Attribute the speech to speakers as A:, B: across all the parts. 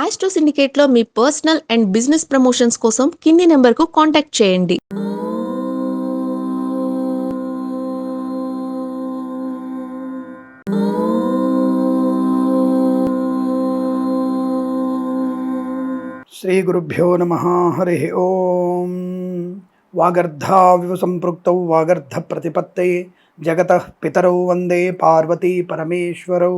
A: Astro సిండికేట్లో మీ personal and business promotions కోసం కింది నెంబర్కు కాంటాక్ట్ చేయండి.
B: శ్రీ గురుభ్యో నమ. హరి ఓం. వాగర్ధావివ సంపృక్తౌ వాగర్ధ ప్రతిపత్తయే జగతః పితరౌ వందే పార్వతీ పరమేశ్వరౌ.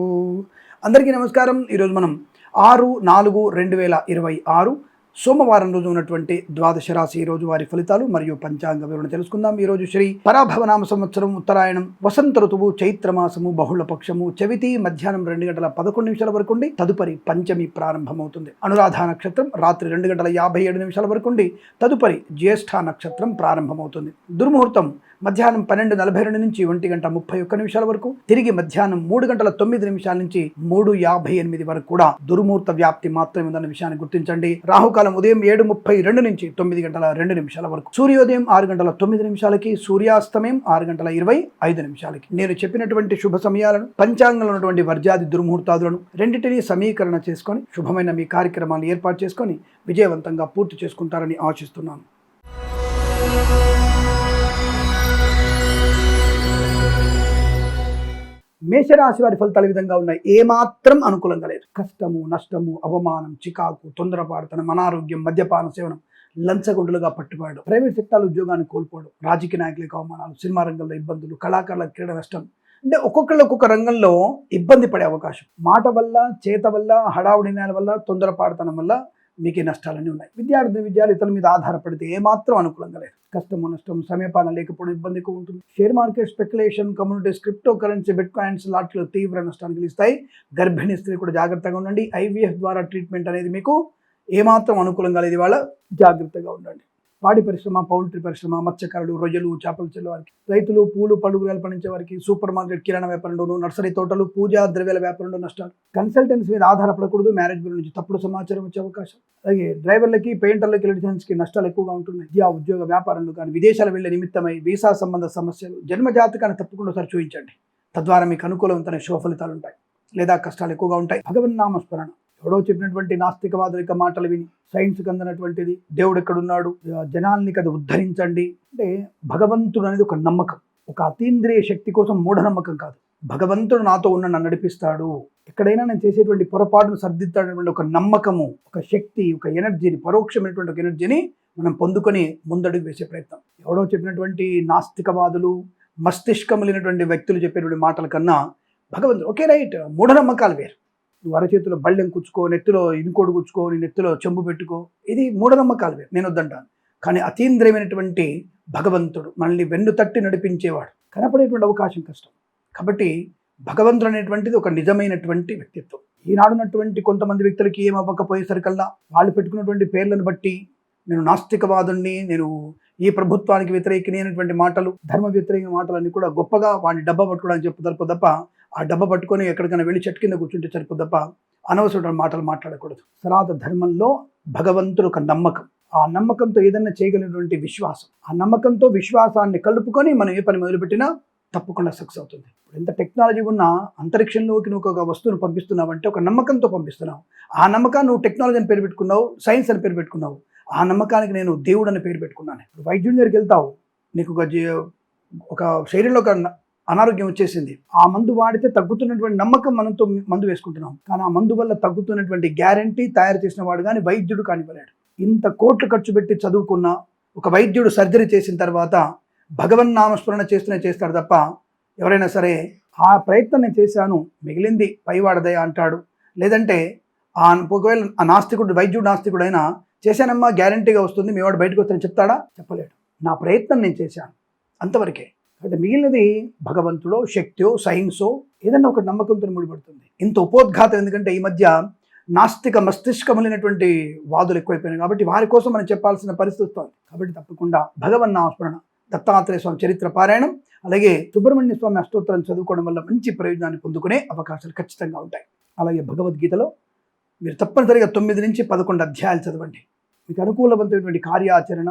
B: అందరికీ నమస్కారం. ఈరోజు మనం 6/4/2026 సోమవారం రోజు ఉన్నటువంటి ద్వాదశ రాశి రోజు వారి ఫలితాలు మరియు పంచాంగ వివరణ తెలుసుకుందాం. ఈరోజు శ్రీ పరాభవనామ సంవత్సరం ఉత్తరాయణం వసంత ఋతువు చైత్రమాసము బహుళ పక్షము చవితి మధ్యాహ్నం 2:11 వరకు ఉండి తదుపరి పంచమి ప్రారంభమవుతుంది. అనురాధ నక్షత్రం రాత్రి 2:57 వరకు ఉండి తదుపరి జ్యేష్ఠ నక్షత్రం ప్రారంభమవుతుంది. దుర్ముహూర్తం మధ్యాహ్నం 12:42 నుంచి 1:31 వరకు, తిరిగి మధ్యాహ్నం 3:09 నుంచి 3:58 వరకు కూడా దుర్ముహూర్త వ్యాప్తి మాత్రమే ఉందన్న విషయాన్ని గుర్తించండి. రాహుకాలం ఉదయం 7:32 నుంచి 9:02 వరకు, సూర్యోదయం 6:09, సూర్యాస్తమయం 6:25. నేను చెప్పినటువంటి శుభ సమయాలను, పంచాంగంలో ఉన్నటువంటి వర్జాది దుర్ముహూర్తాదులను రెండింటినీ సమీకరణ చేసుకొని శుభమైన మీ కార్యక్రమాన్ని ఏర్పాటు చేసుకొని విజయవంతంగా పూర్తి చేసుకుంటారని ఆశిస్తున్నాను. మేషరాశి వారి ఫలితాలు విధంగా ఉన్నాయి. ఏమాత్రం అనుకూలంగా లేదు. కష్టము, నష్టము, అవమానం, చికాకు, తొందరపాటుతనం, అనారోగ్యం, మద్యపాన సేవనం, లంచగొండులుగా పట్టుబడడం, ప్రైవేట్ సెక్టార్ ఉద్యోగాన్ని కోల్పోవడం, రాజకీయ నాయకులకు అవమానాలు, సినిమా రంగంలో ఇబ్బందులు, కళాకారుల క్రీడ నష్టం. అంటే ఒక్కొక్కళ్ళు ఒక్కొక్క రంగంలో ఇబ్బంది పడే అవకాశం. మాట వల్ల, చేత వల్ల, హడావుడి నిర్ణయాల వల్ల, తొందరపాటుతనం వల్ల మీకు నష్టాలన్నీ ఉన్నాయి. విద్యార్థులు ఇతరుల మీద ఆధారపడితే ఏమాత్రం అనుకూలంగా లేదు. కష్టము, నష్టం, సమయపాలన లేకపోవడం ఇబ్బంది ఎక్కువ ఉంటుంది. Share market, speculation, communities, cryptocurrency, bitcoins లాట్లో తీవ్ర నష్టాన్ని కలిగిస్తాయి. గర్భిణీ స్త్రీ కూడా జాగ్రత్తగా ఉండండి. IVF ద్వారా ట్రీట్మెంట్ అనేది మీకు ఏమాత్రం అనుకూలంగా లేదు. వాళ్ళ జాగ్రత్తగా ఉండండి. పాడి పరిశ్రమ, పౌల్ట్రీ పరిశ్రమ, మత్స్యకారులు, రొయ్యలు, చేపలు చెల్లే వారికి, రైతులు, పూలు పడుగులు పండించే వారికి, సూపర్ మార్కెట్, కిరాణా వ్యాపారంలోను, నర్సరీ తోటలు, పూజా ద్రవ్యాల వ్యాపారంలో నష్టాలు. కన్సల్టెన్సీ మీద ఆధారపడకూడదు. మ్యారేజ్ బ్యూరో నుంచి తప్పుడు సమాచారం వచ్చే అవకాశం. అలాగే డ్రైవర్లకి, పెయింటర్లకి, ఎలక్ట్రీషియన్స్కి నష్టాలు ఎక్కువగా ఉంటున్నాయి. విద్యా ఉద్యోగ వ్యాపారంలో కానీ విదేశాలు వెళ్లే నిమిత్తమై వీసా సంబంధ సమస్యలు, జన్మ జాతకాన్ని తప్పకుండా ఒకసారి చూపించండి. తద్వారా మీకు అనుకూలవంతమైన శుభ ఫలితాలు ఉంటాయి లేదా కష్టాలు ఎక్కువగా ఉంటాయి. భగవన్నామస్మరణ. ఎవడో చెప్పినటువంటి నాస్తికవాదుల యొక్క మాటలు విని సైన్స్కి అందనటువంటిది దేవుడు ఎక్కడున్నాడు, జనాల్ని కదా ఉద్ధరించండి అంటే భగవంతుడు అనేది ఒక నమ్మకం. ఒక అతీంద్రియ శక్తి కోసం మూఢనమ్మకం కాదు. భగవంతుడు నాతో ఉన్న నన్ను నడిపిస్తాడు, ఎక్కడైనా నేను చేసేటువంటి పొరపాటును సర్దిద్దాడటువంటి ఒక నమ్మకము, ఒక శక్తి, ఒక ఎనర్జీని, పరోక్షమైనటువంటి ఒక ఎనర్జీని మనం పొందుకొని ముందడుగు వేసే ప్రయత్నం. ఎవడో చెప్పినటువంటి నాస్తికవాదులు, మస్తిష్కం లేనటువంటి వ్యక్తులు చెప్పేటువంటి మాటల కన్నా భగవంతుడు ఓకే రైట్, మూఢనమ్మకాలు వేరు. నువ్వు అరచేతిలో బళ్ళెం కుచ్చుకో, నెత్తిలో ఇనుకోడు కుచ్చుకో, నీ నెత్తిలో చెంబు పెట్టుకో, ఇది మూఢనమ్మకాలు వేరు, నేను వద్దంటాను. కానీ అతీంద్రియమైనటువంటి భగవంతుడు మనల్ని వెన్ను తట్టి నడిపించేవాడు, కనపడేటువంటి అవకాశం కష్టం. కాబట్టి భగవంతుడు అనేటువంటిది ఒక నిజమైనటువంటి వ్యక్తిత్వం. ఈనాడున్నటువంటి కొంతమంది వ్యక్తులకి ఏం అవ్వకపోయేసరికల్లా వాళ్ళు పెట్టుకున్నటువంటి పేర్లను బట్టి నేను నాస్తికవాదుని, నేను ఈ ప్రభుత్వానికి వ్యతిరేకిని అనేటువంటి మాటలు, ధర్మ వ్యతిరేక మాటలన్నీ కూడా గొప్పగా వాడిని డబ్బా పట్టుకోవడానికి చెప్పుతారు తప్ప, ఆ డబ్బా పట్టుకొని ఎక్కడికైనా వెళ్ళి చెట్టు కింద కూర్చుంటే సరిపోదు తప్ప అనవసరమైన మాటలు మాట్లాడకూడదు. సనాతన ధర్మంలో భగవంతుడు ఒక నమ్మకం. ఆ నమ్మకంతో ఏదైనా చేయగలిగినటువంటి విశ్వాసం, ఆ నమ్మకంతో విశ్వాసాన్ని కలుపుకొని మనం ఏ పని మొదలుపెట్టినా తప్పకుండా సక్సెస్ అవుతుంది. ఎంత టెక్నాలజీ ఉన్నా అంతరిక్షంలోకి నువ్వు ఒక వస్తువును పంపిస్తున్నావంటే ఒక నమ్మకంతో పంపిస్తున్నావు. ఆ నమ్మకాన్ని నువ్వు టెక్నాలజీ అని పేరు పెట్టుకున్నావు, సైన్స్ అని పేరు పెట్టుకున్నావు. ఆ నమ్మకానికి నేను దేవుడు అని పేరు పెట్టుకున్నాను. వైద్యుడి దగ్గరికి వెళ్తావు, నీకు ఒక శరీరంలో ఒక అనారోగ్యం వచ్చేసింది, ఆ మందు వాడితే తగ్గుతున్నటువంటి నమ్మకం మనతో మందు వేసుకుంటున్నాం. కానీ ఆ మందు వల్ల తగ్గుతున్నటువంటి గ్యారంటీ తయారు చేసిన వాడు కానీ వైద్యుడు కానివ్వలేడు. ఇంత కోట్లు ఖర్చు పెట్టి చదువుకున్న ఒక వైద్యుడు సర్జరీ చేసిన తర్వాత భగవన్నామస్మరణ చేస్తాడు తప్ప ఎవరైనా సరే ఆ ప్రయత్నం నేను చేశాను మిగిలింది పైవాడదయ అంటాడు. లేదంటే ఒకవేళ ఆ నాస్తికుడు, వైద్యుడు నాస్తికుడైనా చేశానమ్మా గ్యారంటీగా వస్తుంది, మీ వాడు బయటకు వస్తానని చెప్తాడా? చెప్పలేడు. నా ప్రయత్నం నేను చేశాను అంతవరకే. అంటే మిగిలినది భగవంతుడో, శక్తియో, సైన్సో ఏదన్నా ఒక నమ్మకంతో ముడిపడుతుంది. ఇంత ఉపోద్ఘాతం ఎందుకంటే ఈ మధ్య నాస్తిక మస్తిష్కములైనటువంటి వాదులు ఎక్కువైపోయినాయి కాబట్టి వారి కోసం మనం చెప్పాల్సిన పరిస్థితి వస్తుంది. కాబట్టి తప్పకుండా భగవన్నామస్మరణ, దత్తాత్రేయ స్వామి చరిత్ర పారాయణం, అలాగే సుబ్రహ్మణ్య స్వామి అష్టోత్తరం చదువుకోవడం వల్ల మంచి ప్రయోజనాన్ని పొందుకునే అవకాశాలు ఖచ్చితంగా ఉంటాయి. అలాగే భగవద్గీతలో మీరు తప్పనిసరిగా 9 నుంచి 11 అధ్యాయాలు చదవండి. మీకు అనుకూలవంతమైనటువంటి కార్యాచరణ,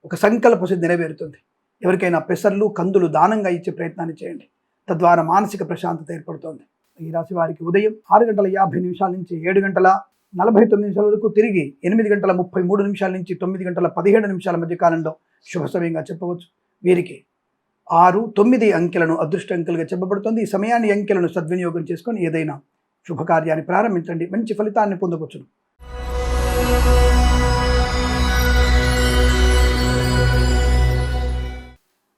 B: ఒక సంకల్ప సిద్ధి నెరవేరుతుంది. ఎవరికైనా పెసర్లు, కందులు దానంగా ఇచ్చే ప్రయత్నాన్ని చేయండి. తద్వారా మానసిక ప్రశాంతత ఏర్పడుతుంది. ఈ రాశి వారికి ఉదయం 6:50 నుంచి 7:30 49 నిమిషాల వరకు తిరిగి 8:33 నుంచి 9:17 మధ్య కాలంలో శుభ సమయంగా చెప్పవచ్చు. వీరికి 6, 9 అంకెలను అదృష్ట అంకెలుగా చెప్పబడుతుంది. ఈ సమయాన్ని అంకెలను సద్వినియోగం చేసుకొని ఏదైనా శుభకార్యాన్ని ప్రారంభించండి, మంచి ఫలితాన్ని పొందవచ్చును.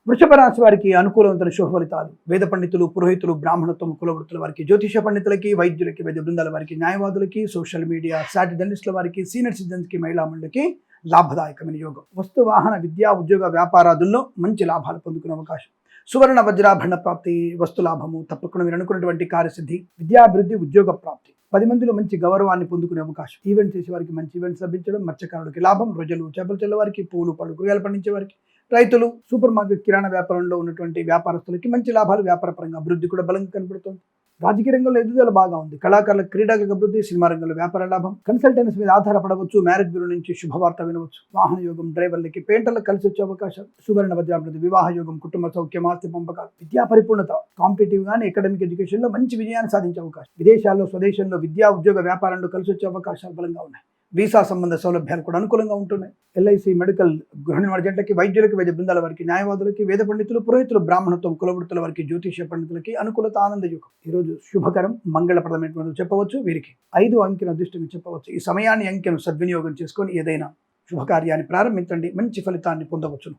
B: వృషభ రాశి వారికి అనుకూలవంతమైన శుభ ఫలితాలు. వేద పండితులు, పురోహితులు, బ్రాహ్మణత్వం, కులవృత్తుల వారికి, జ్యోతిష పండితులకి, వైద్యులకి, వైద్య బృందాల వారికి, న్యాయవాదులకి, సోషల్ మీడియా, సాటి జర్నలిస్టుల వారికి, సీనియర్ సిటిజన్స్కి, మహిళా మండలికి లాభదాయకమైన యోగం. వస్తు వాహన, విద్యా, ఉద్యోగ, వ్యాపారాదుల్లో మంచి లాభాలు పొందుకునే అవకాశం. సువర్ణ వజ్రాభరణ ప్రాప్తి, వస్తు లాభము, తప్పకుండా మీరు అనుకున్నటువంటి కార్యసిద్ధి, విద్యాభివృద్ధి, ఉద్యోగ ప్రాప్తి, 10 మందిలో మంచి గౌరవాన్ని పొందుకునే అవకాశం. ఈవెంట్ చేసే వారికి మంచి ఈవెంట్స్ లభించడం, మత్స్యకారుడికి లాభం, రొయ్యలు, చేపలు చెల్ల వారికి, పూలు, పళ్ళు, కూరగాయలు పండించే వారికి, రైతులు, సూపర్ మార్కెట్, కిరాణా వ్యాపారంలో ఉన్నటువంటి వ్యాపారస్తులకి మంచి లాభాలు, వ్యాపార పరంగా అభివృద్ధి కూడా బలంగా కనబడుతుంది. రాజకీయ రంగంలో ఎదుగుదల బాగా ఉంది. కళాకారులకు, క్రీడాలకు అభివృద్ధి, సినిమా రంగంలో వ్యాపార లాభం, కన్సల్టెన్సీ మీద ఆధారపడవచ్చు, మ్యారేజ్ బ్యూరో నుంచి శుభవార్త వినవచ్చు, వాహన యోగం, డ్రైవర్లకి, పెయింటర్లకు కలిసి వచ్చే అవకాశాలు, సువర్ణ వజ్రాభివృద్ధి, వివాహ యోగం, కుటుంబ సౌఖ్యం, ఆస్తి పంపకాలు, విద్యా పరిపూర్ణత, కాంపిటేటివ్ గానీ అకాడమిక్ ఎడ్యుకేషన్ లో మంచి విజయాన్ని సాధించే అవకాశం, విదేశాల్లో, స్వదేశంలో విద్యా, ఉద్యోగ, వ్యాపారంలో కలిసి వచ్చే అవకాశాలు బలంగా ఉన్నాయి. వీసా సంబంధ సౌలభ్యాలు కూడా అనుకూలంగా ఉంటున్నాయి. ఎల్ఐసి, మెడికల్, గృహ నిర్మాణ జంటలకి, వైద్యులకి, వైద్య బృందాల వారికి, న్యాయవాదులకి, వేద పండితులు, పురోహితులు, బ్రాహ్మణత్వం, కులవృత్తుల వారికి, జ్యోతిష పండితులకి అనుకూలత, ఆనంద యుగం. ఈరోజు శుభకరం, మంగళప్రదమైనటువంటి చెప్పవచ్చు. వీరికి 5 అంకెను అదృష్టంగా చెప్పవచ్చు. ఈ సమయాన్ని, అంకెను సద్వినియోగం చేసుకొని ఏదైనా శుభకార్యాన్ని ప్రారంభించండి, మంచి ఫలితాన్ని పొందవచ్చును.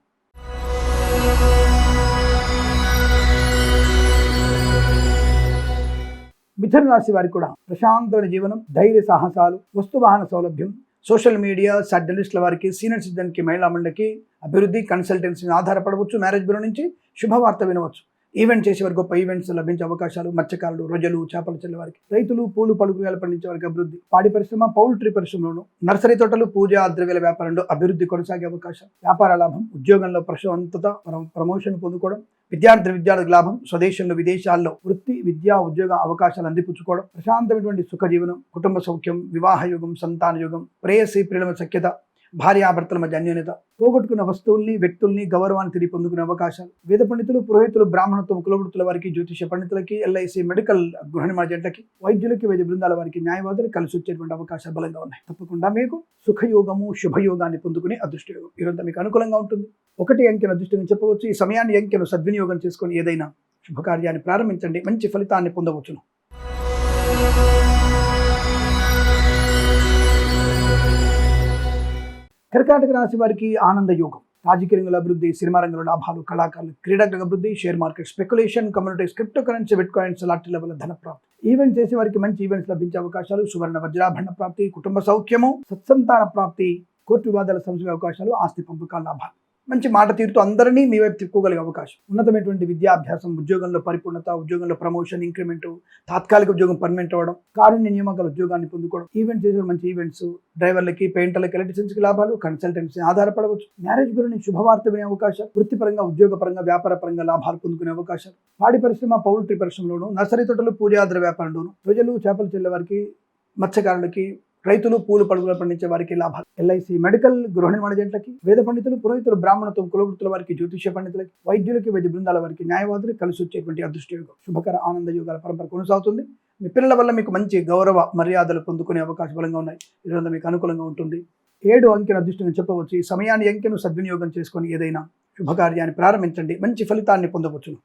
B: మిథున రాశి వారికి కూడా ప్రశాంతమైన జీవనం, ధైర్య సాహసాలు, వస్తువాహన సౌలభ్యం, సోషల్ మీడియా, జర్నలిస్టుల వారికి, సీనియర్ సిటిజన్కి, మహిళా మండలికి అభివృద్ధి, కన్సల్టెన్సీ ఆధారపడవచ్చు, మ్యారేజ్ బ్యూరో నుంచి శుభవార్త వినవచ్చు, ఈవెంట్ చేసేవారు గొప్ప ఈవెంట్స్ లభించే అవకాశాలు, మత్స్యకారులు, రొయ్యలు, చేపలు చెల్లె వారికి, రైతులు, పూలు, పళ్ళు, కూరగాయలు పండించే వారికి అభివృద్ధి, పాడి పరిశ్రమ, పౌల్ట్రీ పరిశ్రమలోను, నర్సరీ తోటలు, పూజా ద్రవ్యాల వ్యాపారంలో అభివృద్ధి కొనసాగే అవకాశం, వ్యాపార లాభం, ఉద్యోగంలో ప్రశాంతత, ప్రమోషన్ పొందుకోవడం, విద్యార్థులకు లాభం, స్వదేశంలో, విదేశాల్లో వృత్తి, విద్యా, ఉద్యోగ అవకాశాలు అందిపుచ్చుకోవడం, ప్రశాంతమైనటువంటి సుఖ జీవనం, కుటుంబ సౌఖ్యం, వివాహ యోగం, సంతాన యోగం, ప్రేయసి, ప్రియుల సఖ్యత, భార్యాభర్తల మధ్య అన్యోన్యత, పోగొట్టుకున్న వస్తువుల్ని, వ్యక్తుల్ని, గౌరవాన్ని తిరిగి పొందుకునే అవకాశాలు, వేద పండితులు, పురోహితులు, బ్రాహ్మణత్వం, కులవృత్తుల వారికి, జ్యోతిష పండితులకి, ఎల్ఐసి, మెడికల్, గృహ నిర్మాణ జంటలకి, వైద్యులకి, వైద్య బృందాల వారికి, న్యాయవాదులు కలిసి వచ్చేటువంటి అవకాశాలు బలంగా ఉన్నాయి. తప్పకుండా మీకు సుఖయోగము, శుభయోగాన్ని పొందుకునే అదృష్టయోగం ఈరోజు మీకు అనుకూలంగా ఉంటుంది. 1 అంకెను అదృష్టంగా చెప్పవచ్చు. ఈ సమయాన్ని, అంకెను సద్వినియోగం చేసుకొని ఏదైనా శుభకార్యాన్ని ప్రారంభించండి, మంచి ఫలితాన్ని పొందవచ్చును. కర్కాటక రాశి వారికి ఆనంద యోగం, రాజకీయ రంగంలో అభివృద్ధి, సినిమా రంగంలో లాభాలు, కళాకారులు, క్రీడారంగ అభివృద్ధి, share market, speculation, communities, cryptocurrency, bit coins, lottery level ధన ప్రాప్తి, ఈవెంట్ చేసే వారికి మంచి ఈవెంట్స్ లభించే అవకాశాలు, సువర్ణ వజ్రాభరణ ప్రాప్తి, కుటుంబ సౌఖ్యము, సత్సంతాన ప్రాప్తి, కోర్టు వివాదాల సంక్షేమ అవకాశాలు, ఆస్తి పంపకాల లాభాలు, మంచి మాట తీరుతూ అందరినీ మీ వైపు తిప్పుకోగలిగే అవకాశం, ఉన్నతమైనటువంటి విద్యాభ్యాసం, ఉద్యోగంలో పరిపూర్ణత, ఉద్యోగంలో ప్రమోషన్, ఇంక్రిమెంట్, తాత్కాలిక ఉద్యోగం పర్మనెంట్ అవ్వడం, కారుణ్య నియామకాల ఉద్యోగాన్ని పొందుకోవడం, ఈవెంట్ చేసే మంచి ఈవెంట్స్, డ్రైవర్లకి, పెయింటర్లకి, ఎలక్ట్రీషియన్స్కి లాభాలు, కన్సల్టెన్సీ ఆధారపడవచ్చు, మ్యారేజ్ బ్యూరో నుంచి శుభవార్త వినే అవకాశాలు, వృత్తిపరంగా, ఉద్యోగపరంగా, వ్యాపార పరంగా లాభాలు పొందుకునే అవకాశాలు, పాడి పరిశ్రమ, పౌల్ట్రీ పరిశ్రమలోను, నర్సరీ తోటలు, పూజాద్ర వ్యాపారంలోను, రొయ్యలు, చేపలు చెల్లె వారికి, మత్స్యకారులకి, రైతులు, పూలు, పడుగులు పండించే వారికి లాభాలు, ఎల్ఐసి, మెడికల్, గృహ నిర్మాణ జంటలకి, వేద పండితులు, పురోహితులు, బ్రాహ్మణత్వం, కులవృత్తుల వారికి, జ్యోతిష పండితులకి, వైద్యులకి, వైద్య బృందాల వారికి, న్యాయవాదులకు కలిసి వచ్చేటువంటి అదృష్టయోగం, శుభకర, ఆనంద యోగాల పరంపర కొనసాగుతుంది. మీ పిల్లల వల్ల మీకు మంచి గౌరవ మర్యాదలు పొందుకునే అవకాశం బలంగా ఉన్నాయి. ఈరోజు మీకు అనుకూలంగా ఉంటుంది. 7 అంకెను అదృష్టంగా చెప్పవచ్చు. ఈ సమయాన్ని, అంకెను సద్వినియోగం చేసుకొని ఏదైనా శుభకార్యాన్ని ప్రారంభించండి, మంచి ఫలితాన్ని పొందవచ్చును.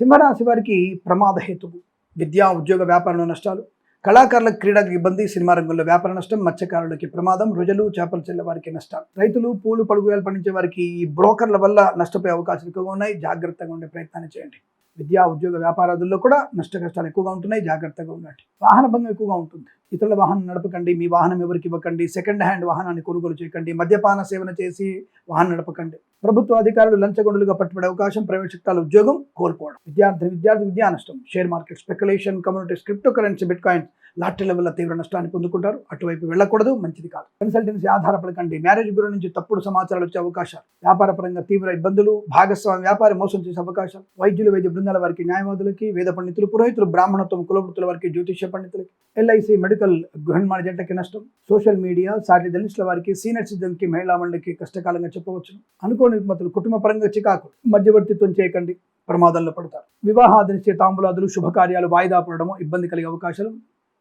B: సింహరాశి వారికి ప్రమాద హేతువు, విద్యా, ఉద్యోగ, వ్యాపారంలో నష్టాలు, కళాకారులకు, క్రీడలకు ఇబ్బంది, సినిమా రంగంలో వ్యాపార నష్టం, మత్స్యకారులకి ప్రమాదం, రొయ్యలు, చేపలు చెల్లె వారికి నష్టాలు, రైతులు, పూలు, పడుగులు పండించే వారికి ఈ బ్రోకర్ల వల్ల నష్టపోయే అవకాశాలు ఎక్కువగా ఉన్నాయి. జాగ్రత్తగా ఉండే ప్రయత్నాన్ని చేయండి. విద్యా, ఉద్యోగ, వ్యాపారాదుల్లో కూడా నష్ట కష్టాలు ఎక్కువగా ఉంటున్నాయి. జాగ్రత్తగా ఉండండి. వాహన భంగం ఎక్కువగా ఉంటుంది. ఇతరుల వాహనం నడపకండి, మీ వాహనం ఎవరికి ఇవ్వకండి, సెకండ్ హ్యాండ్ వాహనాన్ని కొనుగోలు చేయకండి, మద్యపాన సేవన చేసి వాహనం నడపకండి. ప్రభుత్వ అధికారులు లంచగొండులుగా పట్టుబడే అవకాశం, ప్రైవేట్ సెక్టార్ల ఉద్యోగం కోల్పోవడం, విద్యార్థి విద్యా నష్టం, share market, speculation, communities, cryptocurrency, bitcoins, లాటరీల వల్ల తీవ్ర నష్టాన్ని పొందుకుంటారు. అటువైపు వెళ్ళకూడదు, మంచిది కాదు. కన్సల్టెన్సీ ఆధారపడకండి. మ్యారేజ్ బ్యూరో నుంచి తప్పుడు సమాచారాలు వచ్చే అవకాశాలు, వ్యాపార పరంగా తీవ్ర ఇబ్బందులు, భాగస్వామి వ్యాపారి మోసం చేసే అవకాశాలు, వైద్యులు, వైద్య బృందాల వారికి, న్యాయవాదులకి, వేద పండితులు, పురోహితులు, బ్రాహ్మణత్వం, కులవృత్తుల వారికి, జ్యోతిష పండితులకి, ఎల్ఐసి, మెడికల్, గృహ నిర్మాణ జంటకి నష్టం, సోషల్ మీడియా, సాటి జర్నలిస్టుల వారికి, సీనియర్ సిటిజన్కి, మహిళా మండలికి కష్టకాలంగా చెప్పవచ్చు. అనుకోని రుగ్మతులు, కుటుంబ పరంగా చికాకు, మధ్యవర్తిత్వం చేయకండి. ప్రమాదంలో పడతారు. వివాహాది నిశ్చయితాంబులాదులు శుభకార్యాలు వాయిదా పడడము, ఇబ్బంది కలిగే అవకాశాలు,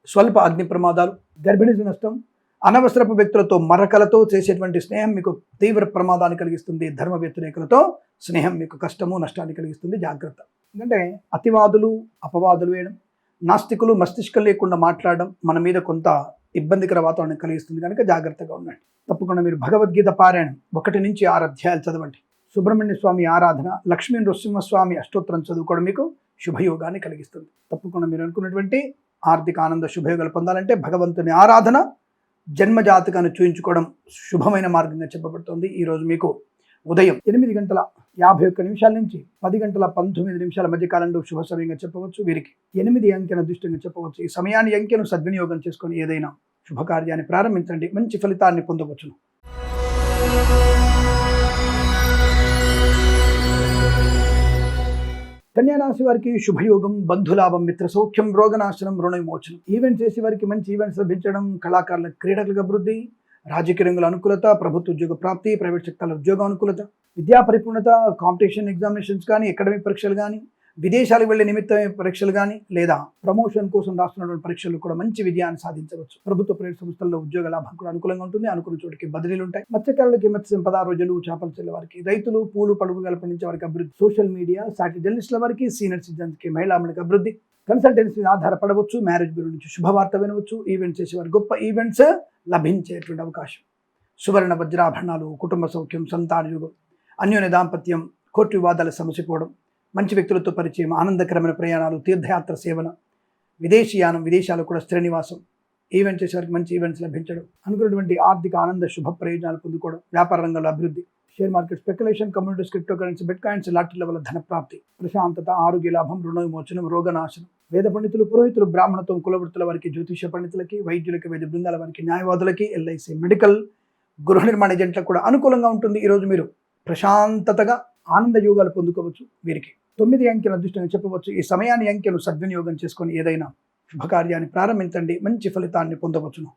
B: స్వల్ప అగ్ని ప్రమాదాలు, గర్భిణీ నష్టం, అనవసరపు వ్యక్తులతో మరకలతో చేసేటువంటి స్నేహం మీకు తీవ్ర ప్రమాదాన్ని కలిగిస్తుంది. ధర్మ వ్యతిరేకులతో స్నేహం మీకు కష్టము నష్టాన్ని కలిగిస్తుంది. జాగ్రత్త. ఎందుకంటే అతివాదులు అపవాదులు వేయడం, నాస్తికులు మస్తిష్కం లేకుండా మాట్లాడడం మన మీద కొంత ఇబ్బందికర వాతావరణం కలిగిస్తుంది కనుక జాగ్రత్తగా ఉండండి. తప్పకుండా మీరు భగవద్గీత పారాయణం 1 నుంచి 6 అధ్యాయాలు చదవండి. సుబ్రహ్మణ్య స్వామి ఆరాధన, లక్ష్మీ నృసింహస్వామి అష్టోత్తరం చదువుకోవడం మీకు శుభయోగాన్ని కలిగిస్తుంది. తప్పకుండా మీరు అనుకున్నటువంటి ఆర్థిక ఆనంద శుభయోగాలు పొందాలంటే భగవంతుని ఆరాధన, జన్మజాతకాన్ని చూయించుకోవడం శుభమైన మార్గంగా చెప్పబడుతుంది. ఈరోజు మీకు ఉదయం 8:51 నుంచి 10:19 మధ్య కాలంలో శుభ సమయంగా చెప్పవచ్చు. వీరికి 8 అంకెను అదృష్టంగా చెప్పవచ్చు. ఈ సమయాన్ని అంకెను సద్వినియోగం చేసుకొని ఏదైనా శుభకార్యాన్ని ప్రారంభించండి, మంచి ఫలితాన్ని పొందవచ్చును. కన్యారాశి వారికి శుభయోగం, బంధులాభం, మిత్ర సౌఖ్యం, రోగనాశనం, రుణ విమోచనం. ఈవెంట్స్ చేసే వారికి మంచి ఈవెంట్స్ లభించడం, కళాకారుల క్రీడలకు అభివృద్ధి, రాజకీయ రంగుల అనుకూలత, ప్రభుత్వ ఉద్యోగ ప్రాప్తి, ప్రైవేట్ సెక్టార్ల ఉద్యోగ అనుకూలత, విద్యా పరిపూర్ణత, కాంపిటీషన్ ఎగ్జామినేషన్స్ కానీ, అకాడమిక్ పరీక్షలు కానీ, విదేశాలకు వెళ్లే నిమిత్త పరీక్షలు కానీ, లేదా ప్రమోషన్ కోసం రాస్తున్నటువంటి పరీక్షలు కూడా మంచి విజయాన్ని సాధించవచ్చు. ప్రభుత్వ ప్రైవేట్ సంస్థల్లో ఉద్యోగ లాభం కూడా అనుకూలంగా ఉంటుంది. అనుకున్న చోటికి బదిలీలు ఉంటాయి. మత్స్యకారులకి మత్స్య సంపద, రోజులు, చేపల చెల్లె వారికి, రైతులు, పూలు పలుకులు పండించే వారికి అభివృద్ధి, సోషల్ మీడియా, సాటి జర్నలిస్టుల వారికి, సీనియర్ సిటిజన్స్కి, మహిళామణికి అభివృద్ధి, కన్సల్టెన్సీ ఆధారపడవచ్చు, మ్యారేజ్ బ్యూరో నుంచి శుభవార్త వినవచ్చు, ఈవెంట్స్ చేసేవారు గొప్ప ఈవెంట్స్ లభించేటువంటి అవకాశం, సువర్ణ వజ్రాభరణాలు, కుటుంబ సౌఖ్యం, సంతాన యుగం, అన్యోన్య దాంపత్యం, కోర్టు వివాదాల సమసిపోవడం, మంచి వ్యక్తులతో పరిచయం, ఆనందకరమైన ప్రయాణాలు, తీర్థయాత్ర సేవన, విదేశీయానం, విదేశాలు కూడా స్థిర నివాసం, ఈవెంట్ చేసేవారికి మంచి ఈవెంట్స్ లభించడం, అనుకున్నటువంటి ఆర్థిక ఆనంద శుభ ప్రయోజనాలు పొందుకోవడం, వ్యాపార రంగంలో అభివృద్ధి, share market speculation, communities, cryptocurrency, bitcoins, లాటరీల వల్ల ధన ప్రాప్తి, ప్రశాంతత, ఆరోగ్య లాభం, రుణ విమోచనం, రోగనాశనం, వేద పండితులు, పురోహితులు, బ్రాహ్మణత్వం, కులవృత్తుల వారికి, జ్యోతిష పండితులకి, వైద్యులకి, వైద్య బృందాల వారికి, న్యాయవాదులకి, ఎల్ఐసి, మెడికల్, గృహ నిర్మాణ ఏజెంట్లకు కూడా అనుకూలంగా ఉంటుంది. ఈరోజు మీరు ప్రశాంతతగా ఆనంద యోగాలు పొందుకోవచ్చు. వీరికి 9 అంకెను అదృష్టంగా చెప్పవచ్చు. ఈ సమయాన్ని అంకెను సద్వినియోగం చేసుకొని ఏదైనా శుభకార్యాన్ని ప్రారంభించండి, మంచి ఫలితాన్ని పొందవచ్చును.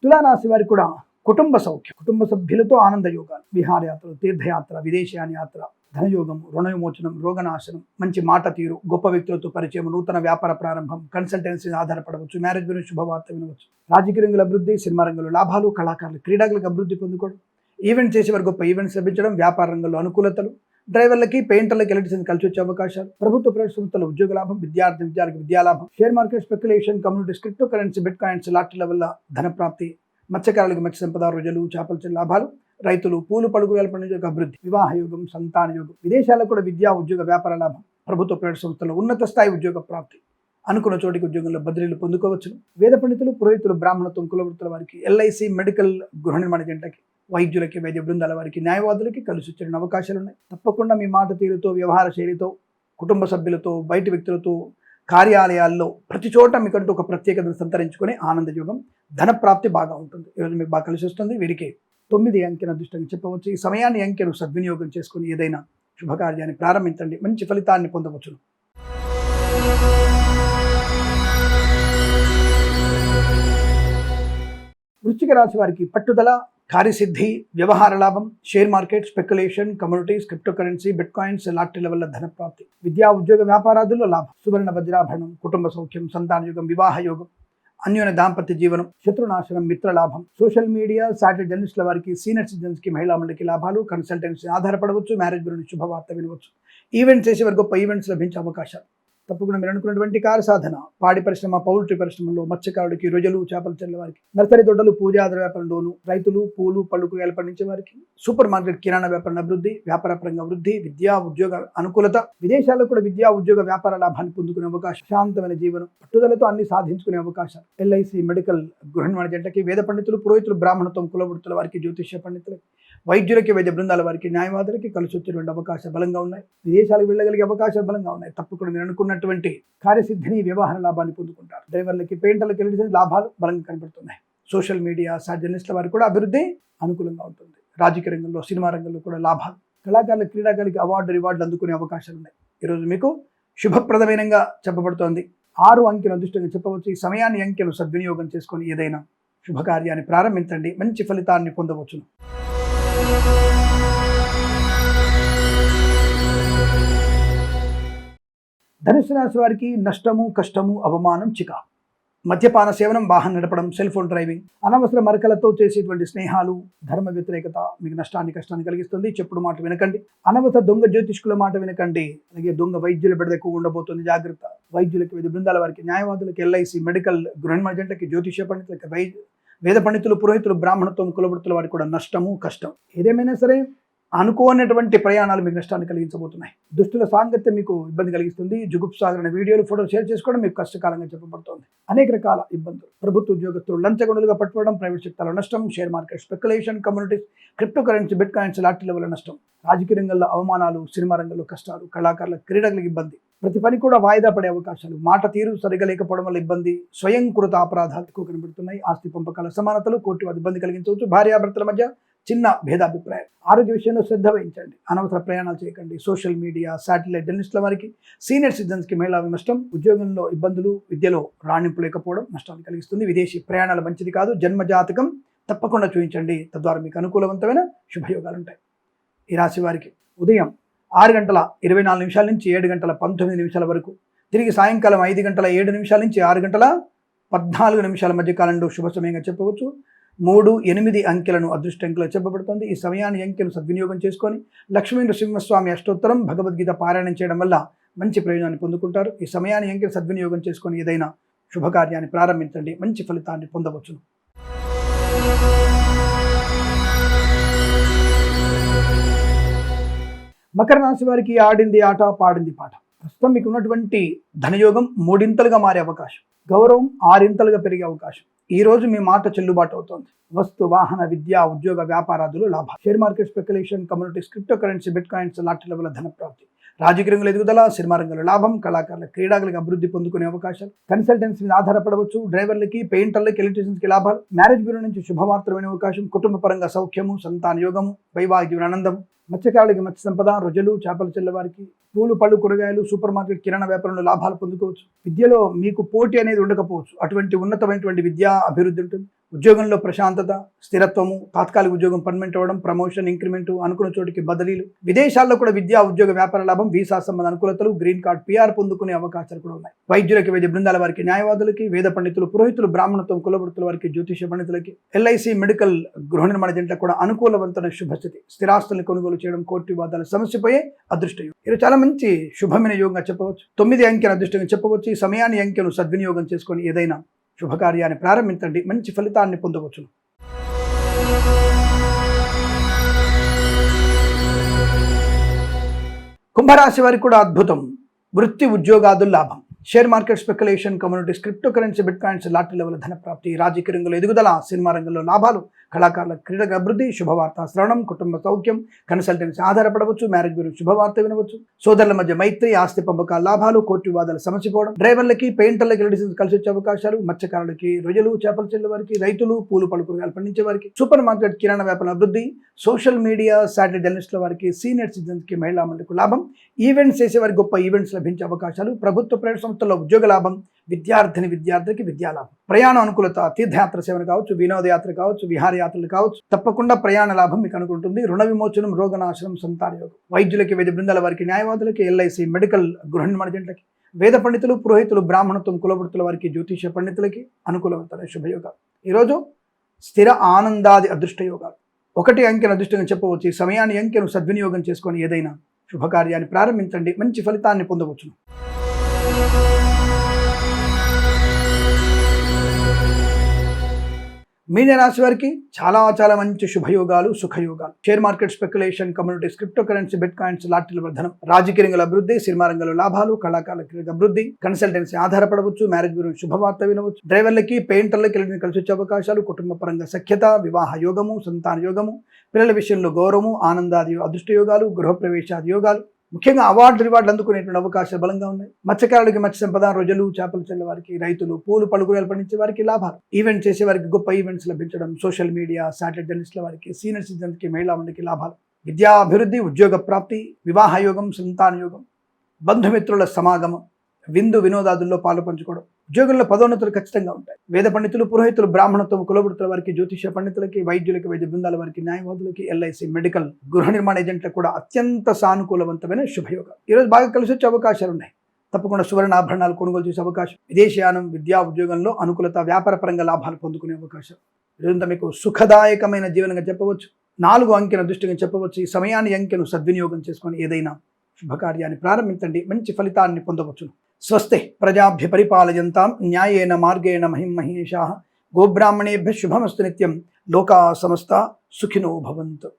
B: తులారాశి వారికి కూడా కుటుంబ సౌఖ్యం, కుటుంబ సభ్యులతో ఆనంద యోగాలు, విహారయాత్రలు, తీర్థయాత్ర, విదేశయాన యాత్ర, ధనయోగం, రుణ విమోచనం, రోగనాశనం, మంచి మాట తీరు, గొప్ప వ్యక్తులతో పరిచయం, నూతన వ్యాపార ప్రారంభం, కన్సల్టెన్సీ ఆధారపడవచ్చు, మ్యారేజ్ గురించి శుభవార్త వినవచ్చు, రాజకీయ రంగుల అభివృద్ధి, సినిమా రంగంలో లాభాలు, కళాకారులు క్రీడలకు అభివృద్ధి పొందుకోవడం, ఈవెంట్ చేసేవారు గొప్ప ఈవెంట్స్ లభించడం, వ్యాపార రంగంలో అనుకూలతలు, డ్రైవర్లకి, పెయింటర్లకి, ఎలక్ట్రీషియన్ కలిసి వచ్చే అవకాశాలు, ప్రభుత్వ ప్రైవేట్ సంస్థల ఉద్యోగ లాభం, విద్యార్థులకు విద్యాలాభం, share market speculation, communities, cryptocurrency, bitcoins, లాటరీల వల్ల ధన ప్రాప్తి, మత్స్యకారులకు మత్స్య సంపద, రోజులు, చేపల చెల్లి లాభాలు, రైతులు, పూలు పలుకులు పండించే అభివృద్ధి, వివాహ యోగం, సంతాన యోగం, విదేశాలకు కూడా విద్యా ఉద్యోగ వ్యాపార లాభం, ప్రభుత్వ ప్రైవేట్ సంస్థల్లో ఉన్నత స్థాయి ఉద్యోగ ప్రాప్తి, అనుకున్న చోటికి ఉద్యోగంలో బదిలీలు పొందుకోవచ్చు. వేద పండితులు, పురోహితులు, బ్రాహ్మణత్వం, కులవృత్తుల వారికి, ఎల్ఐసి, మెడికల్, గృహ నిర్మాణ జంటకి, వైద్యులకి, వైద్య బృందాల వారికి, న్యాయవాదులకి కలిసి వచ్చే అవకాశాలు ఉన్నాయి. తప్పకుండా మీ మాట తీరుతో, వ్యవహార శైలితో, కుటుంబ సభ్యులతో, బయటి వ్యక్తులతో, కార్యాలయాల్లో ప్రతి చోట మీకంటూ ఒక ప్రత్యేకతను సంతరించుకొని ఆనందయోగం, ధన ప్రాప్తి బాగా ఉంటుంది. ఈరోజు మీకు బాగా కలిసి వస్తుంది. వీరికి 9 అంకెను అదృష్టంగా చెప్పవచ్చు. ఈ సమయాన్ని అంకెను సద్వినియోగం చేసుకుని ఏదైనా శుభకార్యాన్ని ప్రారంభించండి, మంచి ఫలితాన్ని పొందవచ్చును. వృశ్చిక రాశి వారికి పట్టుదల, కార్యసిద్ధి, వ్యవహార లాభం, share market, speculation, communities, cryptocurrency, bitcoins, లాటరీల వల్ల ధన ప్రాప్తి, విద్యా ఉద్యోగ వ్యాపారాదుల్లో లాభం, సువర్ణ వజ్రాభరణం, కుటుంబ సౌఖ్యం, సంతాన యోగం, వివాహ యోగం, అన్యోన్య దాంపత్య జీవనం, శత్రునాశనం, మిత్రలాభం, సోషల్ మీడియా, సాటి జర్నలిస్టుల వారికి, సీనియర్ సిటిజన్స్కి, మహిళామణులకి లాభాలు, కన్సల్టెన్సీ ఆధారపడవచ్చు, మ్యారేజ్ గురించి శుభవార్త వినవచ్చు, ఈవెంట్స్ చేసేవారు గొప్ప ఈవెంట్స్ లభించే అవకాశాలు. తప్పకుండా మీరు అనుకున్నటువంటి కార్య సాధన, పాడి పరిశ్రమ, పౌల్ట్రీ పరిశ్రమలో, మత్స్యకారుడికి, రొయ్యలు, చేపల చెల్లె వారికి, నర్సరీ తోటలు, పూజాద్ర వ్యాపారంలోను, రైతులు, పూలు పళ్ళు కూరగాయలు పండించే వారికి, సూపర్ మార్కెట్, కిరాణా వ్యాపారం అభివృద్ధి, వ్యాపార పరంగా వృద్ధి, విద్యా ఉద్యోగ అనుకూలత, విదేశాల్లో కూడా విద్యా ఉద్యోగ వ్యాపార లాభాన్ని పొందుకునే అవకాశం, శాంతమైన జీవనం, పట్టుదలతో అన్ని సాధించుకునే అవకాశాలు, ఎల్ఐసి, మెడికల్, గృహ నిర్మాణ జంటకి, వేద పండితులు, పురోహితులు, బ్రాహ్మణత్వం, కులవృత్తుల వారికి, జ్యోతిష పండితులకి, వైద్యులకి, వైద్య బృందాల వారికి, న్యాయవాదులకి కలిసి వచ్చేటువంటి అవకాశాలు బలంగా ఉన్నాయి. విదేశాలకు వెళ్ళగలిగే అవకాశాలు బలంగా ఉన్నాయి. తప్పకుండా మీరు అనుకున్నటువంటి కార్యసిద్ధిని, వ్యవహార లాభాన్ని పొందుకుంటారు. డ్రైవర్లకి, పెయింటర్లకి వెళ్ళి లాభాలు బలంగా కనబడుతున్నాయి. సోషల్ మీడియా, సాటి జర్నలిస్టుల వారికి కూడా అభివృద్ధి అనుకూలంగా ఉంటుంది. రాజకీయ రంగంలో, సినిమా రంగంలో కూడా లాభాలు, కళాకారుల, క్రీడాకారులకి రివార్డులు అందుకునే అవకాశాలు ఉన్నాయి. ఈరోజు మీకు శుభప్రదమైనగా చెప్పబడుతోంది. 6 అంకెను అదృష్టంగా చెప్పవచ్చు. ఈ సమయాన్ని అంకెను సద్వినియోగం చేసుకొని ఏదైనా శుభకార్యాన్ని ప్రారంభించండి, మంచి ఫలితాన్ని పొందవచ్చును. ధనుసు రాశి వారికి నష్టము, కష్టము, అవమానం, చికాకు, మద్యపాన సేవనం, వాహనం నడపడం, సెల్ ఫోన్ డ్రైవింగ్, అనవసర మరకలతో చేసేటువంటి స్నేహాలు, ధర్మ వ్యతిరేకత మీకు నష్టాన్ని, కష్టాన్ని కలిగిస్తుంది. చెప్పుడు మాట వినకండి, అనవసర దొంగ జ్యోతిష్కుల మాట వినకండి. అలాగే దొంగ వైద్యుల బెడద ఎక్కువ ఉండబోతుంది, జాగ్రత్త. వైద్యులకి, వివిధ బృందాల వారికి, న్యాయవాదులకి, ఎల్ఐసి, మెడికల్, గృహ నిర్మాణాలకి, జ్యోతిష పండితులకి, వేద పండితులు, పురోహితులు, బ్రాహ్మణత్వం, కులవృత్తుల వారికి కూడా నష్టము, కష్టం. ఏదేమైనా సరే అనుకోనటువంటి ప్రయాణాలు మీకు నష్టాన్ని కలిగించబోతున్నాయి. దుష్టుల సాంగత్యం మీకు ఇబ్బంది కలిగిస్తుంది. జుగుప్సాగరణ వీడియోలు, ఫోటోలు షేర్ చేసుకోవడం మీకు కష్టకాలంగా చెప్పబడుతోంది. అనేక రకాల ఇబ్బందులు. ప్రభుత్వ ఉద్యోగస్తులు లంచగొండలుగా పట్టుకోవడం, ప్రైవేట్ సెక్టార్ల నష్టం, share market speculation, communities, cryptocurrency, bit coins, lottery level నష్టం, రాజకీయ రంగంలో అవమానాలు, సినిమా రంగంలో కష్టాలు, కళాకారుల, క్రీడలకు ఇబ్బంది, ప్రతి పని కూడా వాయిదా పడే అవకాశాలు, మాట తీరు సరిగా లేకపోవడం వల్ల ఇబ్బంది, స్వయంకృత అపరాధాలు ఎక్కువ కనబడుతున్నాయి. ఆస్తి పంపకాల సమానతలు, కోర్టు ఇబ్బంది కలిగించవచ్చు. భార్యాభర్తల మధ్య చిన్న భేదాభిప్రాయం. ఆరోగ్య విషయంలో శ్రద్ధ వహించండి, అనవసర ప్రయాణాలు చేయకండి. సోషల్ మీడియా, శాటిలైట్ జర్నలిస్టుల వారికి, సీనియర్ సిటిజన్స్కి మహిళా నష్టం, ఉద్యోగంలో ఇబ్బందులు, విద్యలో రాణింపు లేకపోవడం నష్టాన్ని కలిగిస్తుంది. విదేశీ ప్రయాణాలు మంచిది కాదు. జన్మజాతకం తప్పకుండా చూపించండి, తద్వారా మీకు అనుకూలవంతమైన శుభయోగాలు ఉంటాయి. ఈ రాశి వారికి ఉదయం 6:24 నుంచి 7:19 వరకు, తిరిగి సాయంకాలం 5:07 నుంచి 6:14 మధ్య కాలంలో శుభ సమయంగా చెప్పవచ్చు. 3, 8 అంకెలను అదృష్ట అంకెలు చెప్పబడుతుంది. ఈ సమయాన్ని అంకెను సద్వినియోగం చేసుకొని లక్ష్మీ నరసింహస్వామి అష్టోత్తరం, భగవద్గీత పారాయణం చేయడం వల్ల మంచి ప్రయోజనాన్ని పొందుకుంటారు. ఈ సమయాన్ని అంకెను సద్వినియోగం చేసుకొని ఏదైనా శుభకార్యాన్ని ప్రారంభించండి, మంచి ఫలితాన్ని పొందవచ్చును. మకర రాశి వారికి ఆడింది ఆట, పాడింది పాట. ప్రస్తుతం మీకు ఉన్నటువంటి ధనయోగం 3 మారే అవకాశం, గౌరవం 6 పెరిగే అవకాశం. ఈ రోజు మీ మాట చెల్లుబాటు అవుతోంది. వస్తు, వాహన, విద్య, ఉద్యోగ, వ్యాపారాదులు లాభం, share market speculation, communities, cryptocurrency, bit coins, lottery level ధన ప్రాప్తి, రాజకీయ రంగంలో ఎదుగుదల, సినిమా రంగంలో లాభం, కళాకారుల, క్రీడాలకు అభివృద్ధి పొందుకునే అవకాశాలు, కన్సల్టెన్సీ మీద ఆధారపడవచ్చు. డ్రైవర్లకి, పెయింటర్లకి, ఎలక్ట్రీషియన్స్కి లాభాలు, మ్యారేజ్ బ్యూరో నుంచి శుభవార్తలు వినే అవకాశం, కుటుంబ పరంగా సౌఖ్యము, సంతాన యోగము, వైవాహిక ఆనందం, మత్స్యకారులకి మత్స్య సంపద, రొజలు, చేపలు చెల్లవారికి, పూలు, పళ్ళు, కూరగాయలు, సూపర్ మార్కెట్, కిరాణా వ్యాపారంలో లాభాలు పొందుకోవచ్చు. విద్యలో మీకు పోటీ అనేది ఉండకపోవచ్చు, అటువంటి ఉన్నతమైనటువంటి విద్యా అభివృద్ధి ఉంటుంది. ఉద్యోగంలో ప్రశాంతత, స్థిరత్వము, తాత్కాలిక ఉద్యోగం పర్మనెంట్ అవ్వడం, ప్రమోషన్, ఇంక్రిమెంట్, అనుకున్న చోటికి బదిలీలు, విదేశాల్లో కూడా విద్యా, ఉద్యోగ, వ్యాపార లాభం, వీసా సంబంధ అనుకూలతలు, గ్రీన్ కార్డ్, పిఆర్ పొందుకునే అవకాశాలు కూడా ఉన్నాయి. వైద్యులకి, వైద్య బృందాల వారికి, న్యాయవాదులకి, వేద పండితులు, పురోహితులు, బ్రాహ్మణత్వం, కులవృత్తుల వారికి, జ్యోతిష పండితులకి, ఎల్ఐసి, మెడికల్, గృహ నిర్మాణ జంటలకు కూడా అనుకూలవంతమైన శుభస్థితి. స్థిరాస్తుల్ని కొనుగోలు చేయడం, కోర్టు వివాదాలు సమస్యపోయే అదృష్టయోగం. ఇది చాలా మంచి శుభమైన యోగంగా చెప్పవచ్చు. 9 అంకెను అదృష్టంగా చెప్పవచ్చు. ఈ సమయాన్ని అంకెను సద్వినియోగం చేసుకొని ఏదైనా శుభకార్యాన్ని ప్రారంభించండి, మంచి ఫలితాన్ని పొందవచ్చును. కుంభరాశి వారికి కూడా అద్భుతం. వృత్తి, ఉద్యోగాదులు లాభం, share market speculation, communities, cryptocurrency, bit coins, lottery level ధన ప్రాప్తి, రాజకీయ రంగంలో ఎదుగుదల, సినిమా రంగంలో లాభాలు, కళాకారుల, క్రీడల అభివృద్ధి, శుభవార్త శ్రవణం, కుటుంబ సౌఖ్యం, కన్సల్టెన్సీ ఆధారపడవచ్చు. మ్యారేజ్ బ్యూరో శుభవార్త వినవచ్చు. సోదరుల మధ్య మైత్రి, ఆస్తి పంపకాల లాభాలు, కోర్టు వివాదాలు సమసిపోవడం, డ్రైవర్లకి, పెయింటర్లకి, ఎలక్ట్రీషియన్స్ కలిసి వచ్చే అవకాశాలు, మత్స్యకారులకి, రొయ్యలు, చేపలు చెల్లే వారికి, రైతులు, పూలు, పళ్ళు, కూరగాయలు పండించే వారికి, సూపర్ మార్కెట్, కిరాణా వ్యాపారం అభివృద్ధి, సోషల్ మీడియా, శాటిలైట్ జర్నలిస్టుల వారికి, సీనియర్ సిటిజన్స్కి, మహిళా మండలికి లాభం, ఈవెంట్స్ చేసేవారికి గొప్ప ఈవెంట్స్ లభించే అవకాశాలు, ప్రభుత్వ ప్రైవేట్ సంస్థల్లో ఉద్యోగ లాభం, విద్యార్థికి విద్యాలాభం, ప్రయాణ అనుకూలత, తీర్థయాత్ర సేవలు కావచ్చు, వినోదయాత్ర కావచ్చు, విహారయాత్రలు కావచ్చు, తప్పకుండా ప్రయాణ లాభం మీకు అనుకుంటుంది. రుణ విమోచనం, రోగనాశనం, సంతాన యోగం, వైద్యులకి, వైద్య బృందాల వారికి, న్యాయవాదులకి, ఎల్ఐసి, మెడికల్, గృహ నిర్మాణ జంటలకి, వేద పండితులు, పురోహితులు, బ్రాహ్మణత్వం, కులవృత్తుల వారికి, జ్యోతిష పండితులకి అనుకూలవంతమైన శుభయోగాలు. ఈరోజు స్థిర ఆనందాది అదృష్ట యోగాలు. 1 అంకెను అదృష్టంగా చెప్పవచ్చు. ఈ సమయాన్ని అంకెను సద్వినియోగం చేసుకొని ఏదైనా శుభకార్యాన్ని ప్రారంభించండి, మంచి ఫలితాన్ని పొందవచ్చును. మీనరాశి వారికి చాలా మంచి శుభయోగాలు, సుఖయోగాలు, share market speculation, communities, cryptocurrency, bitcoins, లాటరీల ధనం, రాజకీయ రంగంలో అభివృద్ధి, సినిమా రంగంలో లాభాలు, కళాకారుల అభివృద్ధి, కన్సల్టెన్సీ ఆధారపడవచ్చు. మ్యారేజ్ బ్యూరో శుభవార్త వినవచ్చు. డ్రైవర్లకి, పెయింటర్లకి కలిసి వచ్చే అవకాశాలు, కుటుంబ పరంగా సఖ్యత, వివాహ యోగము, సంతాన యోగము, పిల్లల విషయంలో గౌరవము, ఆనందాది అదృష్ట యోగాలు, గృహప్రవేశాది యోగాలు, ముఖ్యంగా రివార్డులు అందుకునేటువంటి అవకాశాలు బలంగా ఉన్నాయి. మత్స్యకారులకి మత్స్య సంపద, రొజలు, చేపలు చెల్లే వారికి, రైతులు, పూలు, పళ్ళు, కూరగాయలు పండించే వారికి లాభాలు, ఈవెంట్ చేసే వారికి గొప్ప ఈవెంట్స్ లభించడం, సోషల్ మీడియా, శాటిలైట్ జర్నలిస్టుల వారికి, సీనియర్ సిటిజన్స్కి, మహిళా మండలికి లాభాలు, విద్యా అభివృద్ధి, ఉద్యోగ ప్రాప్తి, వివాహ యోగం, సంతాన యోగం, బంధుమిత్రుల సమాగమం, విందు వినోదాదుల్లో పాలు పంచుకోవడం, ఉద్యోగంలో పదోన్నతులు ఖచ్చితంగా ఉంటాయి. వేద పండితులు, పురోహితులు, బ్రాహ్మణత్వం, కులవృత్తుల వారికి, జ్యోతిష పండితులకి, వైద్యులకి, వైద్య బృందాల వారికి, న్యాయవాదులకి, ఎల్ఐసి, మెడికల్, గృహ నిర్మాణ ఏజెంట్లకు కూడా అత్యంత సానుకూలవంతమైన శుభయోగం. ఈరోజు బాగా కలిసి వచ్చే అవకాశాలు ఉన్నాయి. తప్పకుండా సువర్ణాభరణాలు కొనుగోలు చేసే అవకాశం, విదేశయానం, విద్యా ఉద్యోగంలో అనుకూలత, వ్యాపార పరంగా లాభాలు పొందుకునే అవకాశం. ఈరోజంతా మీకు సుఖదాయకమైన జీవనంగా చెప్పవచ్చు. 4 అంకెల దృష్టిగా చెప్పవచ్చు. ఈ సమయాన్ని అంకెను సద్వినియోగం చేసుకొని ఏదైనా శుభకార్యాన్ని ప్రారంభించండి, మంచి ఫలితాన్ని పొందవచ్చును. స్వస్తి ప్రజాభ్య పరిపాలయంతాం న్యాయేన మార్గేణ మహిం మహేషాః. గోబ్రాహ్మణేభ్యः శుభమస్తు నిత్యం. లోకా సమస్తా సుఖినో భవంతు.